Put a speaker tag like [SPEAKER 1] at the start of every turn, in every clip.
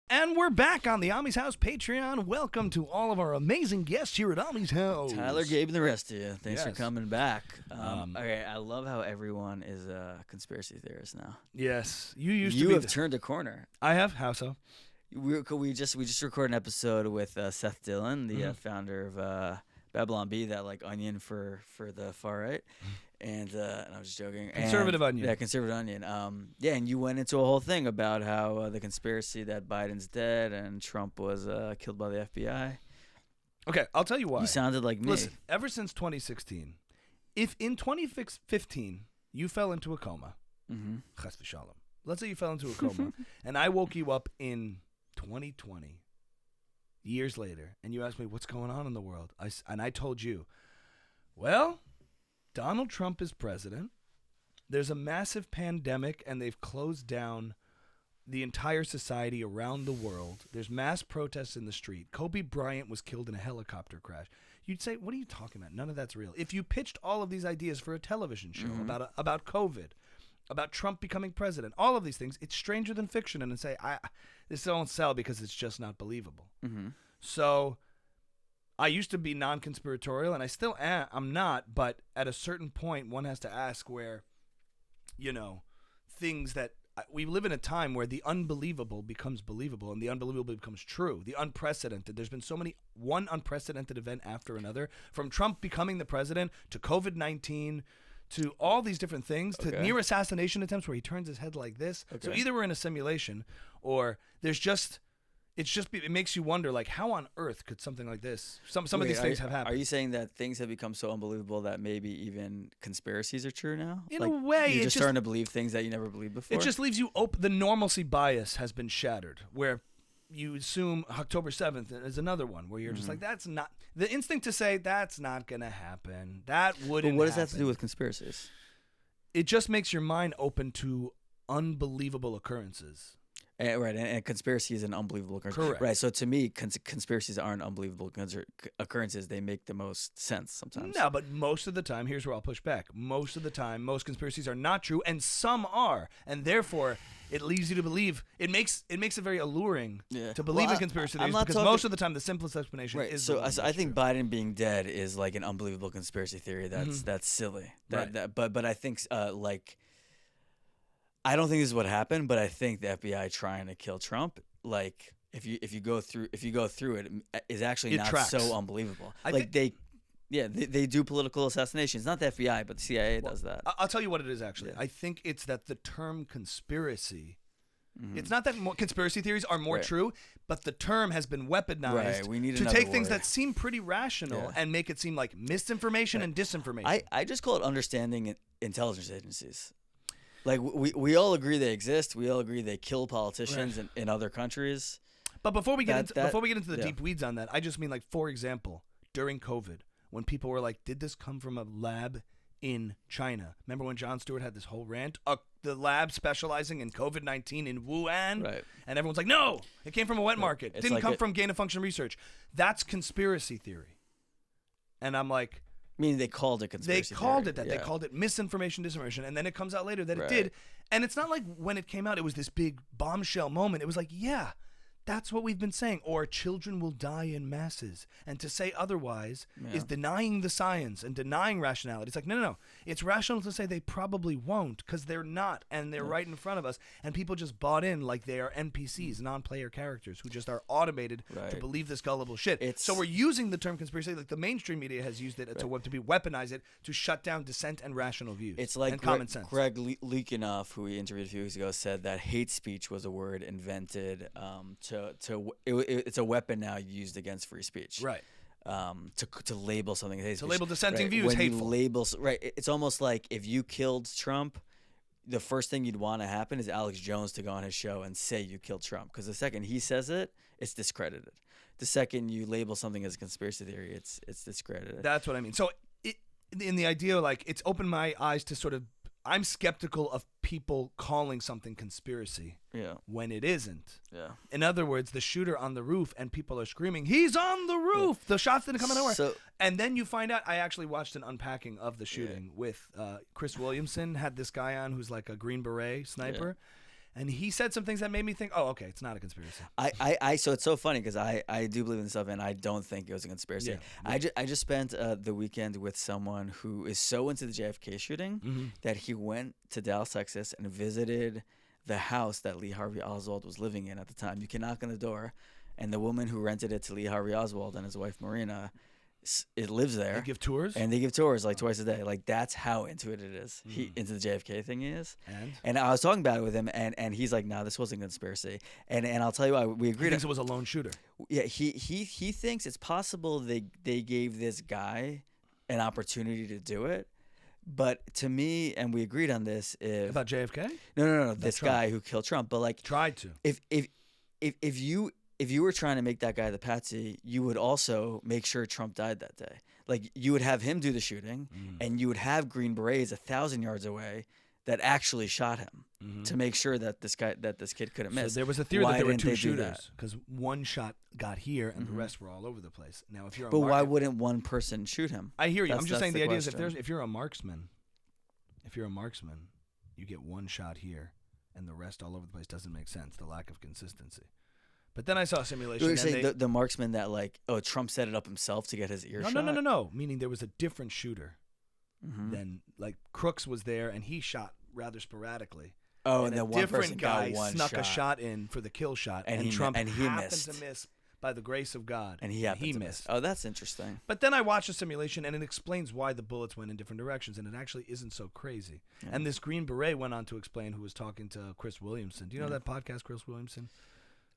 [SPEAKER 1] And we're back on the Ami's House Patreon. Welcome to all of our amazing guests here at Ami's House.
[SPEAKER 2] Tyler, Gabe, and the rest of you. Thanks for
[SPEAKER 1] Yes.
[SPEAKER 2] coming back. Okay, I love how everyone is a conspiracy theorist now.
[SPEAKER 1] Yes, you used
[SPEAKER 2] You
[SPEAKER 1] to be.
[SPEAKER 2] have turned a corner.
[SPEAKER 1] I have. How so?
[SPEAKER 2] We just recorded an episode with Seth Dillon, the founder of Babylon Bee, that like onion for the far right. And I was just joking.
[SPEAKER 1] Conservative onion.
[SPEAKER 2] Yeah, conservative onion. Yeah, and you went into a whole thing about how the conspiracy that Biden's dead and Trump was killed by the FBI.
[SPEAKER 1] Okay, I'll tell you why.
[SPEAKER 2] You sounded like me.
[SPEAKER 1] Listen, ever since 2016, if in 2015 you fell into a coma, chas v'shalom, let's say you fell into a coma, and I woke you up in 2020, years later, and you asked me what's going on in the world, and I told you, well, Donald Trump is president. There's a massive pandemic, and they've closed down the entire society around the world. There's mass protests in the street. Kobe Bryant was killed in a helicopter crash. You'd say, what are you talking about? None of that's real. If you pitched all of these ideas for a television show about COVID, about Trump becoming president, all of these things, it's stranger than fiction. And say, this don't sell because it's just not believable. So I used to be non-conspiratorial, and I still am. I'm not, but at a certain point, one has to ask where, things that we live in a time where the unbelievable becomes believable, and the unbelievable becomes true. The unprecedented. There's been one unprecedented event after another, from Trump becoming the president to COVID-19 to all these different things, to near assassination attempts where he turns his head like this. So either we're in a simulation, or there's just. It makes you wonder, like, how on earth could something like this, some of these things have happened?
[SPEAKER 2] Are you saying that things have become so unbelievable that maybe even conspiracies are true now?
[SPEAKER 1] In a way,
[SPEAKER 2] you're just starting to believe things that you never believed before.
[SPEAKER 1] It just leaves you open. The normalcy bias has been shattered, where you assume October 7th is another one, where you're just like, that's not the instinct to say that's not going to happen. That wouldn't.
[SPEAKER 2] But what does that have to do with conspiracies?
[SPEAKER 1] It just makes your mind open to unbelievable occurrences.
[SPEAKER 2] Right, and conspiracy is an unbelievable occurrence.
[SPEAKER 1] Correct.
[SPEAKER 2] Right, so to me, conspiracies aren't unbelievable occurrences. They make the most sense sometimes.
[SPEAKER 1] No, but most of the time, here's where I'll push back. Most of the time, most conspiracies are not true, and some are, and therefore, it leads you to believe. It makes it very alluring to believe in conspiracy theories, because most of the time, the simplest explanation is.
[SPEAKER 2] So I think Biden being dead is like an unbelievable conspiracy theory. That's silly. But I think I don't think this is what happened, but I think the FBI trying to kill Trump, like if you go through it, is actually not
[SPEAKER 1] tracks.
[SPEAKER 2] so unbelievable. They do political assassinations. Not the FBI, but the CIA does that.
[SPEAKER 1] I'll tell you what it is actually. I think it's that the term conspiracy. It's not that conspiracy theories are more true, but the term has been weaponized to take things that seem pretty rational and make it seem like misinformation and disinformation.
[SPEAKER 2] I just call it understanding intelligence agencies. Like, we all agree they exist. We all agree they kill politicians in other countries.
[SPEAKER 1] But before we get into the deep weeds on that, I just mean, like, for example, during COVID, when people were like, did this come from a lab in China? Remember when Jon Stewart had this whole rant? The lab specializing in COVID-19 in Wuhan? Right. And everyone's like, no, it came from a wet market. It didn't come from gain-of-function research. That's conspiracy theory. And I'm like...
[SPEAKER 2] Meaning they called it conspiracy
[SPEAKER 1] They called it that. They called it misinformation, disinformation, and then it comes out later that it did. And it's not like when it came out, it was this big bombshell moment. It was like, yeah, that's what we've been saying. Or children will die in masses. And to say otherwise is denying the science and denying rationality. It's like, no. It's rational to say they probably won't, because they're not, and they're right in front of us. And people just bought in like they are NPCs, non-player characters, who just are automated to believe this gullible shit. So we're using the term conspiracy, like the mainstream media has used it to weaponize it to shut down dissent and rational views. It's like common sense.
[SPEAKER 2] Greg Lukianoff, who we interviewed a few weeks ago, said that hate speech was a word invented it's a weapon now used against free speech.
[SPEAKER 1] Right.
[SPEAKER 2] To label something as hate speech.
[SPEAKER 1] To label dissenting views hateful.
[SPEAKER 2] It's almost like if you killed Trump, the first thing you'd want to happen is Alex Jones to go on his show and say you killed Trump, because the second he says it, it's discredited. The second you label something as a conspiracy theory, it's discredited.
[SPEAKER 1] That's what I mean. So in the idea, like, it's opened my eyes to sort of, I'm skeptical of people calling something conspiracy when it isn't. Yeah. In other words, the shooter on the roof and people are screaming, he's on the roof. The shots didn't come out of nowhere. And then you find out, I actually watched an unpacking of the shooting with Chris Williamson, had this guy on who's like a Green Beret sniper. And he said some things that made me think, oh, okay, it's not a conspiracy.
[SPEAKER 2] So it's so funny because I do believe in this stuff, and I don't think it was a conspiracy.
[SPEAKER 1] Yeah.
[SPEAKER 2] I just spent the weekend with someone who is so into the JFK shooting that he went to Dallas, Texas, and visited the house that Lee Harvey Oswald was living in at the time. You can knock on the door, and the woman who rented it to Lee Harvey Oswald and his wife Marina, it lives there.
[SPEAKER 1] They give tours?
[SPEAKER 2] And they give tours like twice a day. Like that's how into it is. He into the JFK thing he is. And I was talking about it with him, and he's like, "No, this wasn't a conspiracy." And I'll tell you why. We agreed.
[SPEAKER 1] He thinks it was a lone shooter.
[SPEAKER 2] Yeah, he thinks it's possible they gave this guy an opportunity to do it. But to me, and we agreed on this,
[SPEAKER 1] About JFK?
[SPEAKER 2] No, this
[SPEAKER 1] Trump.
[SPEAKER 2] guy who killed Trump. But like,
[SPEAKER 1] Tried to.
[SPEAKER 2] If you were trying to make that guy the patsy, you would also make sure Trump died that day. Like you would have him do the shooting, and you would have Green Berets 1,000 yards away that actually shot him to make sure that this kid couldn't miss.
[SPEAKER 1] So there was a theory that there were
[SPEAKER 2] didn't
[SPEAKER 1] two
[SPEAKER 2] they do
[SPEAKER 1] shooters because one shot got here and the rest were all over the place. Now, if you're
[SPEAKER 2] But why wouldn't one person shoot him?
[SPEAKER 1] I hear you.
[SPEAKER 2] That's-
[SPEAKER 1] I'm just saying
[SPEAKER 2] that's
[SPEAKER 1] the
[SPEAKER 2] the
[SPEAKER 1] idea is
[SPEAKER 2] question.
[SPEAKER 1] if you're a marksman, you get one shot here and the rest all over the place doesn't make sense. The lack of consistency. But then I saw a simulation.
[SPEAKER 2] You're
[SPEAKER 1] and
[SPEAKER 2] saying the marksman that like, Trump set it up himself to get his ear shot?
[SPEAKER 1] No. Meaning there was a different shooter than like Crooks was there and he shot rather sporadically.
[SPEAKER 2] Oh, and then
[SPEAKER 1] a
[SPEAKER 2] one
[SPEAKER 1] different
[SPEAKER 2] person
[SPEAKER 1] guy
[SPEAKER 2] got one
[SPEAKER 1] snuck
[SPEAKER 2] shot.
[SPEAKER 1] a shot in for the kill shot,
[SPEAKER 2] And
[SPEAKER 1] Trump
[SPEAKER 2] he
[SPEAKER 1] happened
[SPEAKER 2] missed.
[SPEAKER 1] to miss by the grace of God.
[SPEAKER 2] And he missed. Oh, that's interesting.
[SPEAKER 1] But then I watched a simulation, and it explains why the bullets went in different directions, and it actually isn't so crazy. Yeah. And this Green Beret went on to explain, who was talking to Chris Williamson. Do you know that podcast, Chris Williamson?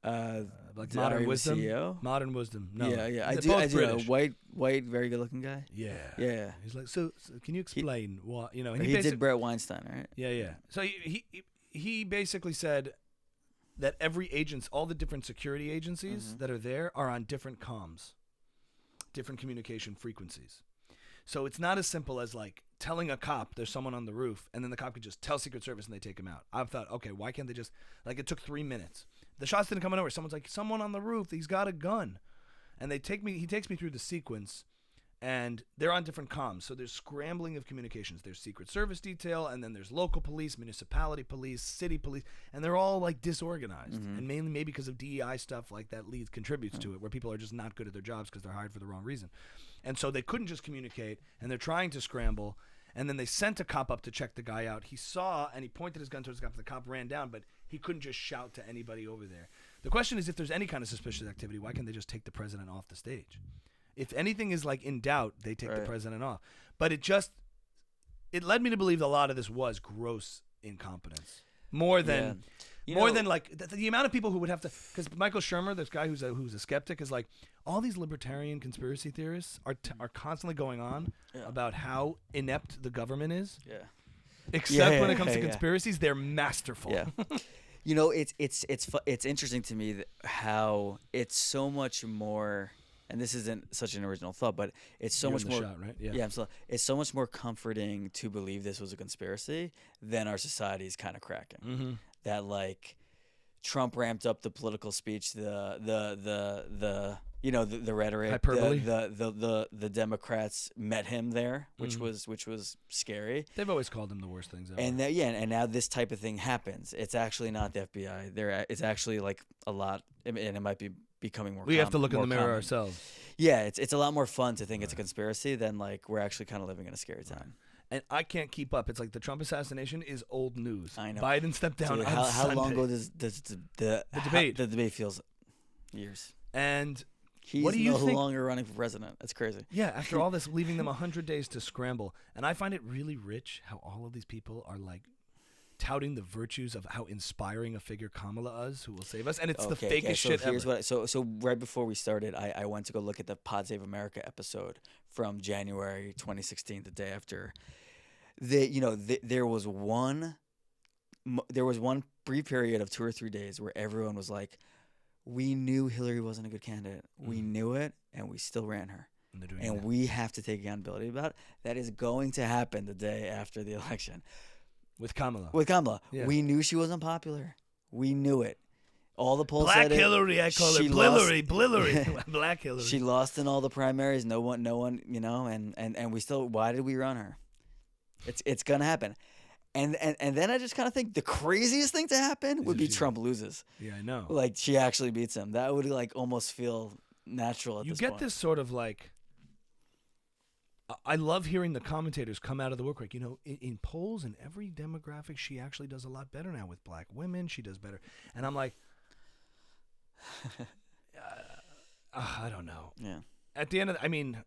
[SPEAKER 1] Like Modern Wisdom?
[SPEAKER 2] CEO?
[SPEAKER 1] Modern Wisdom. No.
[SPEAKER 2] Yeah. I
[SPEAKER 1] They're
[SPEAKER 2] do.
[SPEAKER 1] both
[SPEAKER 2] I do.
[SPEAKER 1] British.
[SPEAKER 2] White, very good-looking guy.
[SPEAKER 1] Yeah. He's like, so can you explain what, you know? And
[SPEAKER 2] he did Brett Weinstein, right?
[SPEAKER 1] Yeah. So he basically said that all the different security agencies that are there are on different comms, different communication frequencies. So it's not as simple as like telling a cop there's someone on the roof and then the cop could just tell Secret Service and they take him out. I've thought, okay, why can't they just, like it took 3 minutes. The shots didn't come over. Someone's like, someone on the roof, he's got a gun. And he takes me through the sequence. And they're on different comms. So there's scrambling of communications. There's Secret Service detail, and then there's local police, municipality police, city police, and they're all like disorganized. And mainly maybe because of DEI stuff like that contributes to it, where people are just not good at their jobs because they're hired for the wrong reason. And so they couldn't just communicate, and they're trying to scramble. And then they sent a cop up to check the guy out. He saw, and he pointed his gun towards the cop. The cop ran down, but he couldn't just shout to anybody over there. The question is, if there's any kind of suspicious activity, why can't they just take the president off the stage? If anything is like in doubt, they take the president off. But it led me to believe that a lot of this was gross incompetence, more than like the amount of people who would have to. Because Michael Shermer, this guy who's a skeptic, is like all these libertarian conspiracy theorists are constantly going on about how inept the government is.
[SPEAKER 2] Yeah.
[SPEAKER 1] Except when it comes to conspiracies, they're masterful.
[SPEAKER 2] Yeah. You know, it's interesting to me how it's so much more. And this isn't such an original thought, but it's so much more.
[SPEAKER 1] Shot, right?
[SPEAKER 2] Absolutely. It's so much more comforting to believe this was a conspiracy than our society is kind of cracking. That like Trump ramped up the political speech, the rhetoric,
[SPEAKER 1] hyperbole.
[SPEAKER 2] The Democrats met him there, which was scary.
[SPEAKER 1] They've always called him the worst things ever.
[SPEAKER 2] And and now this type of thing happens. It's actually not the FBI. It's actually like a lot, and it might be becoming more.
[SPEAKER 1] We have to look in the mirror
[SPEAKER 2] common.
[SPEAKER 1] ourselves.
[SPEAKER 2] Yeah, it's a lot more fun to think it's a conspiracy than like we're actually kind of living in a scary time.
[SPEAKER 1] And I can't keep up. It's like the Trump assassination is old news.
[SPEAKER 2] I know.
[SPEAKER 1] Biden stepped down
[SPEAKER 2] Dude,
[SPEAKER 1] on
[SPEAKER 2] how
[SPEAKER 1] Sunday.
[SPEAKER 2] long ago does the
[SPEAKER 1] debate?
[SPEAKER 2] The debate feels years.
[SPEAKER 1] And
[SPEAKER 2] he's
[SPEAKER 1] what do you
[SPEAKER 2] no
[SPEAKER 1] think?
[SPEAKER 2] longer running for president. That's crazy.
[SPEAKER 1] Yeah, after all this, leaving them 100 days to scramble. And I find it really rich how all of these people are like touting the virtues of how inspiring a figure Kamala is, who will save us. And it's the fakest shit ever.
[SPEAKER 2] So right before we started, I went to go look at the Pod Save America episode from January 2016, the day after. There was one brief period of 2 or 3 days where everyone was like, we knew Hillary wasn't a good candidate. We knew it, and we still ran her. And we have to take accountability about it. That is going to happen the day after the election.
[SPEAKER 1] With Kamala.
[SPEAKER 2] Yeah. We knew she wasn't popular. We knew it. All the polls
[SPEAKER 1] Black
[SPEAKER 2] said it.
[SPEAKER 1] Hillary, I call it Blillery. Black Hillary.
[SPEAKER 2] She lost in all the primaries. No one, and we still, why did we run her? It's going to happen. And then I just kind of think the craziest thing to happen would be Trump loses.
[SPEAKER 1] Yeah, I know.
[SPEAKER 2] Like she actually beats him. That would like almost feel natural at
[SPEAKER 1] You
[SPEAKER 2] this
[SPEAKER 1] get
[SPEAKER 2] point.
[SPEAKER 1] this sort of like. I love hearing the commentators come out of the woodwork. You know, in polls in every demographic, she actually does a lot better now with black women. She does better, and I'm like, I don't know.
[SPEAKER 2] Yeah.
[SPEAKER 1] At the end of, I mean,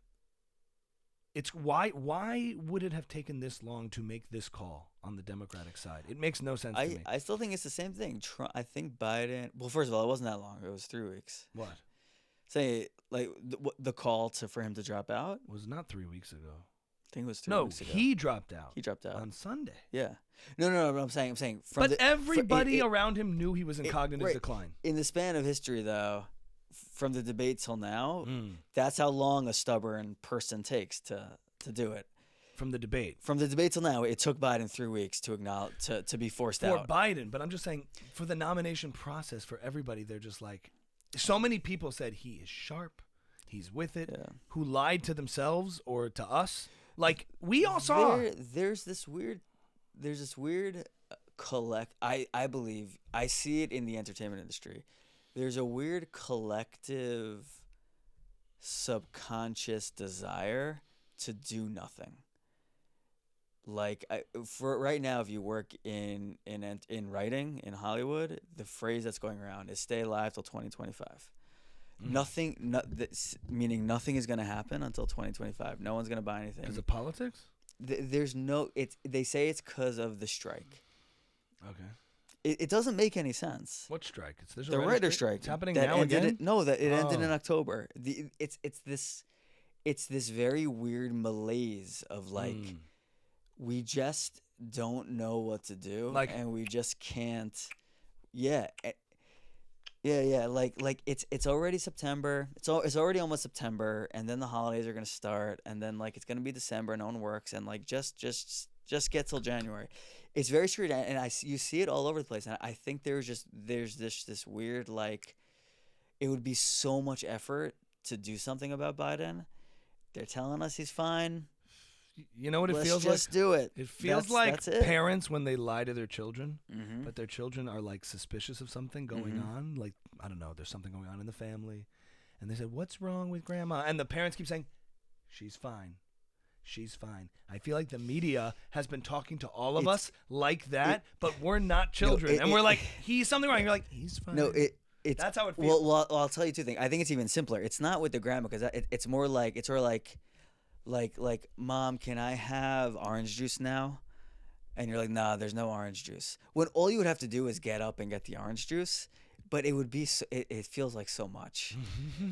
[SPEAKER 1] it's why would it have taken this long to make this call on the Democratic side? It makes no sense to me.
[SPEAKER 2] I still think it's the same thing. I think Biden. Well, first of all, it wasn't that long. It was 3 weeks.
[SPEAKER 1] What?
[SPEAKER 2] Say like the call for him to drop out
[SPEAKER 1] Was not 3 weeks ago.
[SPEAKER 2] I think it was 3 weeks ago.
[SPEAKER 1] No, he dropped out.
[SPEAKER 2] He dropped out
[SPEAKER 1] on Sunday.
[SPEAKER 2] Yeah. No. But I'm saying.
[SPEAKER 1] But everybody around him knew he was in cognitive decline.
[SPEAKER 2] In the span of history, though, from the debate till now, that's how long a stubborn person takes to do it.
[SPEAKER 1] From the debate.
[SPEAKER 2] From the debate till now, it took Biden 3 weeks to acknowledge to be forced out.
[SPEAKER 1] For Biden, but I'm just saying, for the nomination process, for everybody, they're just like, so many people said he is sharp, he's with it, who lied to themselves or to us. Like, we all saw.
[SPEAKER 2] There's this weird I believe, I see it in the entertainment industry. There's a weird collective subconscious desire to do nothing. Like for right now, if you work in writing in Hollywood, the phrase that's going around is "stay alive till 2025." Meaning nothing is going to happen until 2025. No one's going to buy anything.
[SPEAKER 1] Because of politics?
[SPEAKER 2] There's no. They say it's because of the strike.
[SPEAKER 1] Okay.
[SPEAKER 2] It doesn't make any sense.
[SPEAKER 1] What strike?
[SPEAKER 2] There's the writer strike.
[SPEAKER 1] It's happening now again?
[SPEAKER 2] It ended in October. It's this very weird malaise of like we just don't know what to do, and we just can't. Yeah. Like it's already September. It's already almost September, and then the holidays are gonna start, and then like it's gonna be December, no one works, and like just get till January. It's very strange, and you see it all over the place. And I think there's this weird like, it would be so much effort to do something about Biden. They're telling us he's fine.
[SPEAKER 1] You know what it feels like?
[SPEAKER 2] Let's just do it.
[SPEAKER 1] It feels like parents when they lie to their children, but their children are like suspicious of something going on. Like, I don't know, there's something going on in the family. And they said, "What's wrong with grandma?" And the parents keep saying, "She's fine. She's fine." I feel like the media has been talking to all of us like that, but we're not children. And we're like, "He's something wrong." You're like, "He's fine."
[SPEAKER 2] No,
[SPEAKER 1] that's how it feels.
[SPEAKER 2] Well, I'll tell you two things. I think it's even simpler. It's not with the grandma, because it's more like, it's sort of like, "Mom, can I have orange juice now?" And you're like, "Nah, there's no orange juice." When all you would have to do is get up and get the orange juice, but it would be it feels like so much.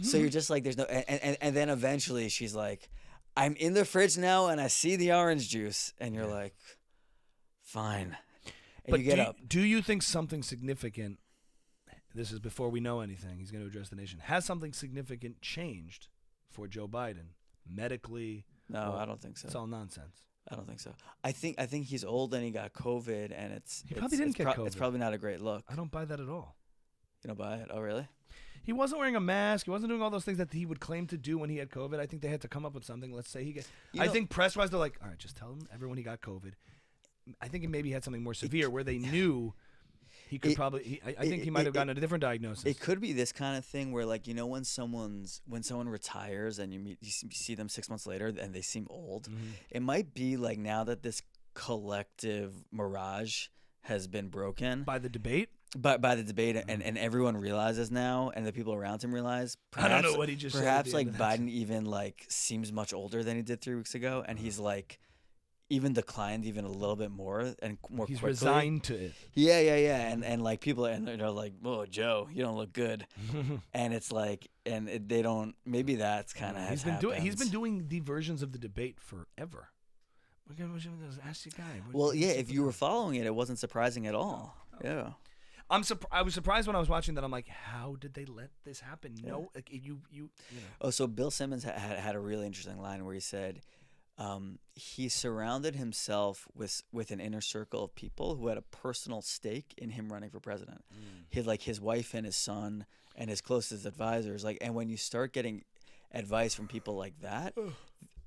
[SPEAKER 2] So you're just like, there's no, and then eventually she's like, "I'm in the fridge now and I see the orange juice," and you're like, "Fine." And
[SPEAKER 1] but
[SPEAKER 2] you get up.
[SPEAKER 1] Do you think something significant? This is before we know anything. He's going to address the nation. Has something significant changed for Joe Biden? Medically?
[SPEAKER 2] No, I don't think so.
[SPEAKER 1] It's all nonsense.
[SPEAKER 2] I don't think so. I think he's old and he got COVID, and
[SPEAKER 1] he probably didn't get COVID.
[SPEAKER 2] It's probably not a great look.
[SPEAKER 1] I don't buy that at all.
[SPEAKER 2] You don't buy it? Oh, really?
[SPEAKER 1] He wasn't wearing a mask. He wasn't doing all those things that he would claim to do when he had COVID. I think they had to come up with something. Let's say he gets. I think press-wise, they're like, "All right, just tell everyone he got COVID." I think it maybe had something more severe where they knew. He could probably. I think he might have gotten a different diagnosis.
[SPEAKER 2] It could be this kind of thing where, like, you know, when someone retires and you see them 6 months later and they seem old, it might be like now that this collective mirage has been broken
[SPEAKER 1] by the debate.
[SPEAKER 2] By the debate, and everyone realizes now, and the people around him realize. Perhaps,
[SPEAKER 1] I don't know what he just said.
[SPEAKER 2] Perhaps like Biden even like seems much older than he did 3 weeks ago, and he's like. Even declined even a little bit more and more
[SPEAKER 1] He's
[SPEAKER 2] quickly.
[SPEAKER 1] He's resigned to it.
[SPEAKER 2] Yeah. And like people, and they're like, "Oh, Joe, you don't look good." And it's like, they don't. Maybe that's kind of
[SPEAKER 1] he's been doing the versions of the debate forever. Ask your guy.
[SPEAKER 2] Well, yeah. If you were following it, it wasn't surprising at all. Yeah.
[SPEAKER 1] I was surprised when I was watching that. I'm like, how did they let this happen? Yeah. No, like, you know.
[SPEAKER 2] Oh, so Bill Simmons had a really interesting line where he said. He surrounded himself with an inner circle of people who had a personal stake in him running for president. His wife and his son and his closest advisors. And when you start getting advice from people like that,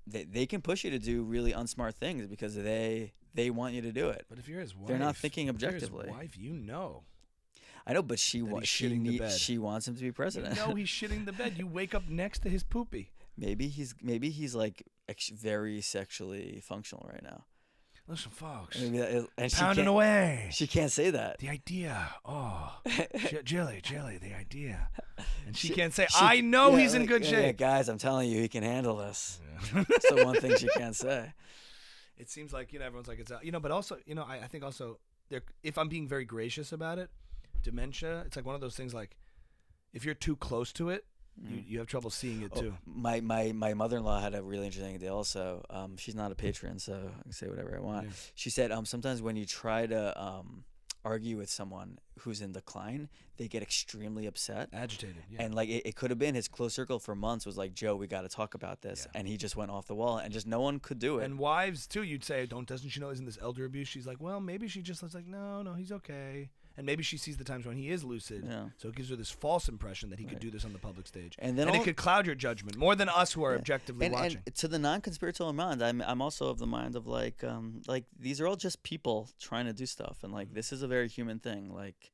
[SPEAKER 2] they can push you to do really unsmart things because they they want you to do it.
[SPEAKER 1] But if you're his wife,
[SPEAKER 2] they're not thinking
[SPEAKER 1] if you're
[SPEAKER 2] objectively.
[SPEAKER 1] his wife, you know.
[SPEAKER 2] I know, but she
[SPEAKER 1] That he's shitting the bed.
[SPEAKER 2] she wants him to be president.
[SPEAKER 1] You know he's shitting the bed. You wake up next to his poopy.
[SPEAKER 2] Maybe he's like very sexually functional right now.
[SPEAKER 1] Listen, folks.
[SPEAKER 2] And
[SPEAKER 1] Pounding away.
[SPEAKER 2] She can't say that.
[SPEAKER 1] The idea. Oh, Jelly, the idea. And she can't say, I know he's in good shape.
[SPEAKER 2] Yeah, guys, I'm telling you, he can handle this. Yeah. That's the one thing she can't say.
[SPEAKER 1] It seems like, everyone's like, it's out. But also, I think also, if I'm being very gracious about it, dementia, it's like one of those things like, if you're too close to it, you have trouble seeing it too.
[SPEAKER 2] My mother-in-law had a really interesting idea also. She's not a patron, so I can say whatever I want. Yeah. She said sometimes when you try to argue with someone who's in decline, they get extremely upset.
[SPEAKER 1] Agitated, yeah.
[SPEAKER 2] And like it could have been his close circle for months was like, Joe, we got to talk about this. Yeah. And he just went off the wall and just no one could do it.
[SPEAKER 1] And wives too, you'd say, doesn't she know isn't this elder abuse? She's like, well, maybe she just was like, no, he's okay. And maybe she sees the times when he is lucid, so it gives her this false impression that he could do this on the public stage, and it could cloud your judgment more than us who are objectively watching. And
[SPEAKER 2] to the non-conspiratorial mind, I'm also of the mind of like these are all just people trying to do stuff, and like this is a very human thing. Like,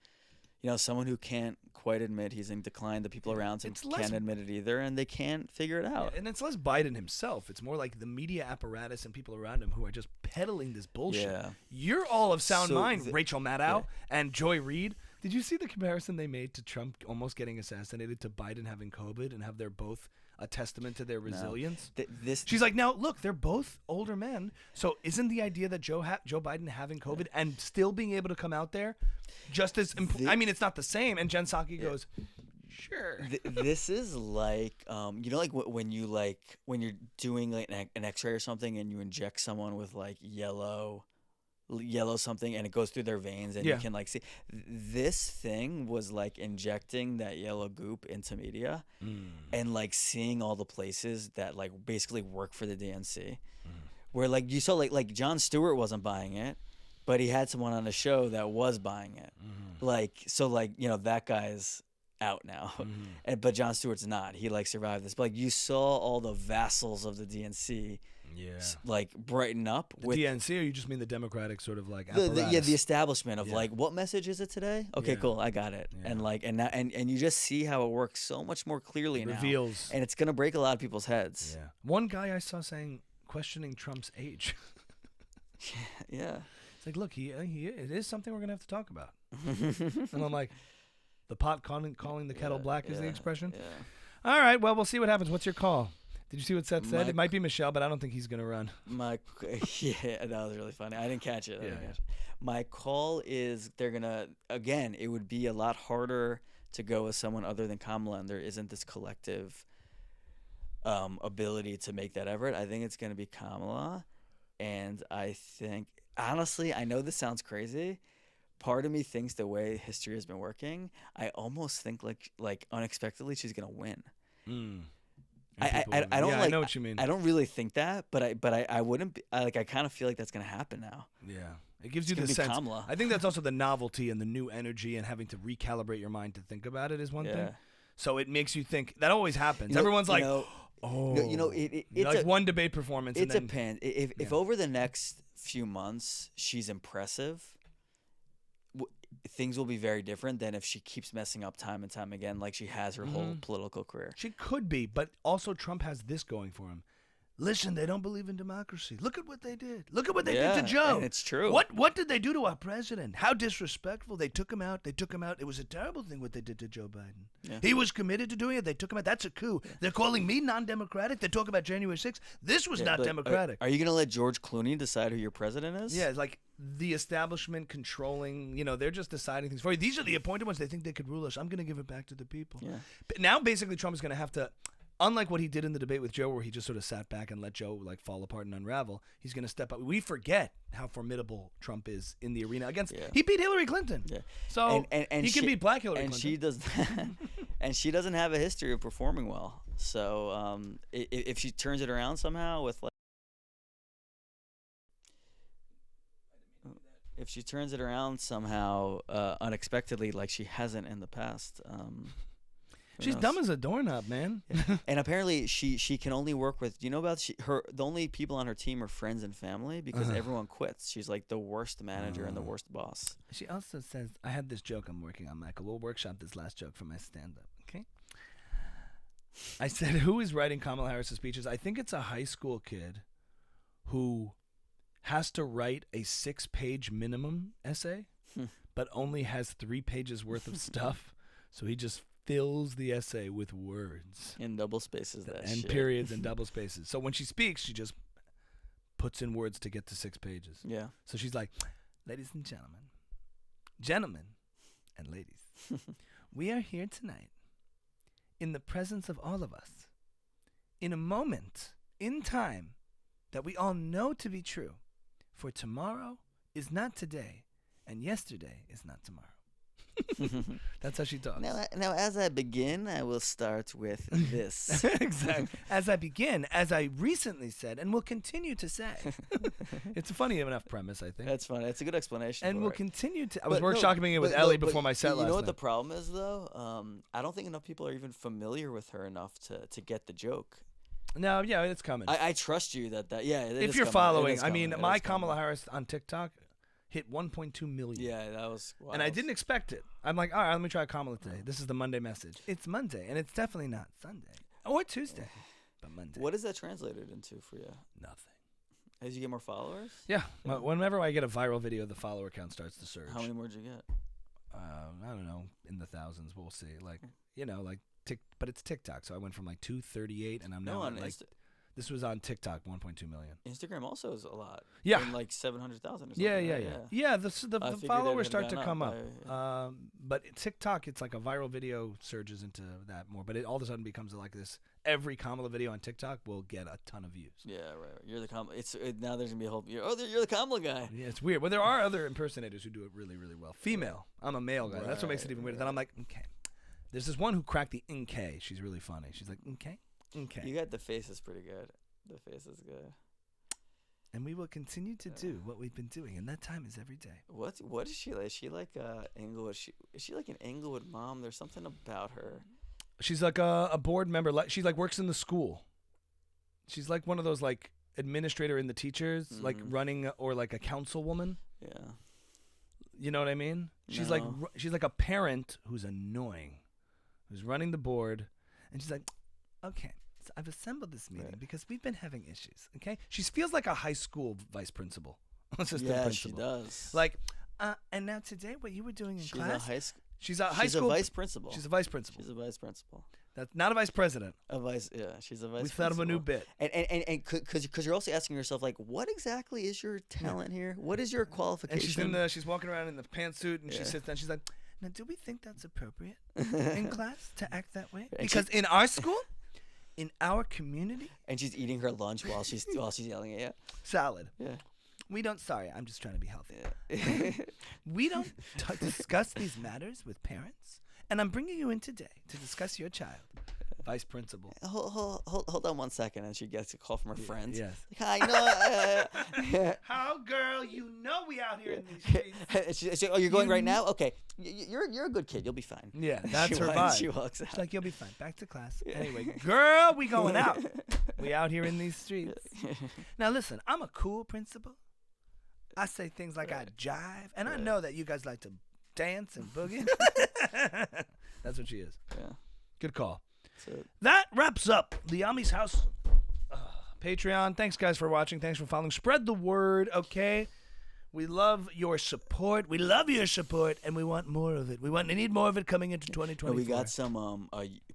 [SPEAKER 2] someone who can't quite admit he's in decline, the people around him can't admit it either, and they can't figure it out.
[SPEAKER 1] Yeah, and it's less Biden himself. It's more like the media apparatus and people around him who are just peddling this bullshit. Yeah. You're all of sound mind, Rachel Maddow and Joy Reid. Did you see the comparison they made to Trump almost getting assassinated to Biden having COVID and how they're both a testament to their resilience? No. She's like, now, look, they're both older men. So isn't the idea that Joe Biden having COVID and still being able to come out there just as I mean, it's not the same. And Jen Psaki goes, sure.
[SPEAKER 2] This is like, like when you're doing like an X-ray or something and you inject someone with like yellow something and it goes through their veins and you can like see. This thing was like injecting that yellow goop into media and like seeing all the places that like basically work for the DNC where like you saw like Jon Stewart wasn't buying it, but he had someone on the show that was buying it. Like, so like, that guy's out now, but Jon Stewart's not. He like survived this. But like you saw all the vassals of the DNC like brighten up
[SPEAKER 1] the
[SPEAKER 2] with
[SPEAKER 1] DNC, or you just mean the Democratic sort of like apparatus?
[SPEAKER 2] the establishment of like, what message is it today? Okay, cool, I got it. And like and you just see how it works so much more clearly now.
[SPEAKER 1] Reveals,
[SPEAKER 2] and it's gonna break a lot of people's heads.
[SPEAKER 1] Yeah. One guy I saw questioning Trump's age.
[SPEAKER 2] Yeah.
[SPEAKER 1] It's like, look, it is something we're gonna have to talk about. And I'm like, the pot calling the kettle black is the expression. Yeah. All right, well, we'll see what happens. What's your call? Did you see what Seth said? It might be Michelle, but I don't think he's going to run.
[SPEAKER 2] Yeah, that was really funny. I didn't catch it. My call is they're going to, again, it would be a lot harder to go with someone other than Kamala, and there isn't this collective ability to make that effort. I think it's going to be Kamala, and I think, honestly, I know this sounds crazy. Part of me thinks the way history has been working, I almost think like unexpectedly she's going to win. I don't
[SPEAKER 1] I know what you mean.
[SPEAKER 2] I don't really think that, but I wouldn't be, I kind of feel like that's gonna happen now.
[SPEAKER 1] Yeah, it gives you the sense. Kamala. I think that's also the novelty and the new energy and having to recalibrate your mind to think about it is one thing. So it makes you think. That always happens. Everyone's like, it's like one debate performance.
[SPEAKER 2] It depends. If over the next few months she's impressive, things will be very different than if she keeps messing up time and time again like she has her whole political career.
[SPEAKER 1] She could be, but also Trump has this going for him. Listen, they don't believe in democracy. Look at what they did. Look at what they did to Joe.
[SPEAKER 2] And it's true.
[SPEAKER 1] What did they do to our president? How disrespectful. They took him out. It was a terrible thing what they did to Joe Biden. Yeah. He was committed to doing it. They took him out. That's a coup. Yeah. They're calling me non-democratic. They talk about January 6th. This was not democratic.
[SPEAKER 2] Are you going to let George Clooney decide who your president is?
[SPEAKER 1] Yeah, it's like the establishment controlling, they're just deciding things for you. These are the appointed ones. They think they could rule us. I'm going to give it back to the people. Yeah. But now basically Trump is going to have to, unlike what he did in the debate with Joe, where he just sort of sat back and let Joe like fall apart and unravel, he's going to step up. We forget how formidable Trump is in the arena against. Yeah. He beat Hillary Clinton. Yeah. So and he can beat Black Hillary Clinton.
[SPEAKER 2] She does, and she doesn't have a history of performing well. So if she turns it around somehow with like, if she turns it around somehow unexpectedly, like she hasn't in the past.
[SPEAKER 1] She's dumb as a doorknob, man.
[SPEAKER 2] Yeah. And apparently she can only work with. Do you know about the only people on her team are friends and family because everyone quits. She's like the worst manager and the worst boss.
[SPEAKER 1] She also says, I had this joke I'm working on, Michael. We'll workshop this last joke for my stand-up, okay? I said, who is writing Kamala Harris's speeches? I think it's a high school kid who has to write a 6-page minimum essay, but only has 3 pages worth of stuff. So he just fills the essay with words.
[SPEAKER 2] In double spaces,
[SPEAKER 1] and periods and double spaces. So when she speaks, she just puts in words to get to 6 pages.
[SPEAKER 2] Yeah.
[SPEAKER 1] So she's like, ladies and gentlemen and ladies, we are here tonight in the presence of all of us, in a moment in time that we all know to be true. For tomorrow is not today, and yesterday is not tomorrow. That's how she talks.
[SPEAKER 2] Now, as I begin, I will start with this.
[SPEAKER 1] Exactly. As I begin, as I recently said, and will continue to say. It's a funny enough premise, I think.
[SPEAKER 2] That's funny. That's a good explanation.
[SPEAKER 1] And we'll
[SPEAKER 2] it.
[SPEAKER 1] continue to. I was workshopping it with Ellie before my set last night.
[SPEAKER 2] You know what the problem is, though? I don't think enough people are even familiar with her enough to get the joke.
[SPEAKER 1] No, yeah, it's coming.
[SPEAKER 2] I trust you that yeah.
[SPEAKER 1] If you're following, I mean, my Kamala Harris on TikTok hit 1.2 million.
[SPEAKER 2] Yeah, that was wild.
[SPEAKER 1] And I didn't expect it. I'm like, all right, let me try Kamala today. This is the Monday message. It's Monday, and it's definitely not Sunday or Tuesday, but Monday.
[SPEAKER 2] What is that translated into for you?
[SPEAKER 1] Nothing.
[SPEAKER 2] As you get more followers?
[SPEAKER 1] Yeah. Whenever I get a viral video, the follower count starts to surge.
[SPEAKER 2] How many more did you get?
[SPEAKER 1] I don't know, in the thousands. We'll see. Like, but it's TikTok, so I went from like 238, and I'm now on like. This was on TikTok, 1.2 million.
[SPEAKER 2] Instagram also is a lot.
[SPEAKER 1] Yeah.
[SPEAKER 2] And like 700,000 or something.
[SPEAKER 1] Yeah, the followers start to come up.
[SPEAKER 2] Yeah.
[SPEAKER 1] But TikTok, it's like a viral video surges into that more. But it all of a sudden becomes like this. Every Kamala video on TikTok will get a ton of views.
[SPEAKER 2] Yeah, right. You're the Kamala. Now there's going to be a whole... you're the Kamala guy.
[SPEAKER 1] Yeah, it's weird. Well, there are other impersonators who do it really, really well. Female. I'm a male guy. That's what makes it even weirder. Then I'm like, okay. There's this one who cracked the "nkay." She's really funny. She's like, "nkay." Okay.
[SPEAKER 2] You got the face is pretty good. The face is good.
[SPEAKER 1] And we will continue to do what we've been doing, and that time is every day.
[SPEAKER 2] What is she like? Is she like Englewood? Is she like an Englewood mom? There's something about her.
[SPEAKER 1] She's like a board member. She like works in the school. She's like one of those like administrator in the teachers, like running or like a councilwoman.
[SPEAKER 2] Yeah.
[SPEAKER 1] You know what I mean? She's like a parent who's annoying, who's running the board, and she's like, okay, so I've assembled this meeting because we've been having issues, okay? She feels like a high school vice principal.
[SPEAKER 2] Yeah, she does.
[SPEAKER 1] Like, and now today, what you were doing in class... She's a
[SPEAKER 2] vice principal.
[SPEAKER 1] She's a vice principal.
[SPEAKER 2] She's a vice principal.
[SPEAKER 1] That's not a vice president.
[SPEAKER 2] She's a vice principal.
[SPEAKER 1] We thought of a new bit.
[SPEAKER 2] And because you're also asking yourself, like, what exactly is your talent here? What is your qualification?
[SPEAKER 1] And she's walking around in the pantsuit, and she sits down. She's like, now, do we think that's appropriate in class to act that way? Because in our school... in our community,
[SPEAKER 2] and she's eating her lunch while she's yelling at you.
[SPEAKER 1] Salad.
[SPEAKER 2] Yeah.
[SPEAKER 1] We don't. Sorry, I'm just trying to be healthy. Yeah. We don't discuss these matters with parents, and I'm bringing you in today to discuss your child. Vice principal.
[SPEAKER 2] Hold on 1 second, and she gets a call from her friends.
[SPEAKER 1] Yes.
[SPEAKER 2] Like, hi, no.
[SPEAKER 1] How, girl? You know we out here in these streets.
[SPEAKER 2] Oh, you're going right now? Okay. You're a good kid. You'll be fine.
[SPEAKER 1] Yeah, that's her vibe.
[SPEAKER 2] She walks out.
[SPEAKER 1] She's like, you'll be fine. Back to class. Yeah. Anyway, girl, we going out. We out here in these streets. Now, listen, I'm a cool principal. I say things like I jive, and I know that you guys like to dance and boogie. That's what she is.
[SPEAKER 2] Yeah.
[SPEAKER 1] Good call. That wraps up the Ami's House Patreon. Thanks, guys, for watching. Thanks for following. Spread the word, okay? We love your support. We love your support, and we want more of it. We need more of it coming into 2024.
[SPEAKER 2] We got some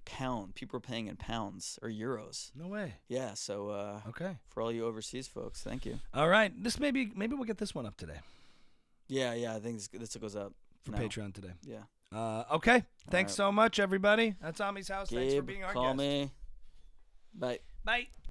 [SPEAKER 2] pound. People are paying in pounds or euros.
[SPEAKER 1] No way.
[SPEAKER 2] Yeah. So
[SPEAKER 1] okay.
[SPEAKER 2] For all you overseas folks, thank you.
[SPEAKER 1] All right. This maybe we'll get this one up today.
[SPEAKER 2] Yeah. I think this goes up
[SPEAKER 1] for Patreon today.
[SPEAKER 2] Yeah.
[SPEAKER 1] Okay. Thanks so much, everybody. That's Ami's House. Thanks for being our guest.
[SPEAKER 2] Call me. Bye.
[SPEAKER 1] Bye.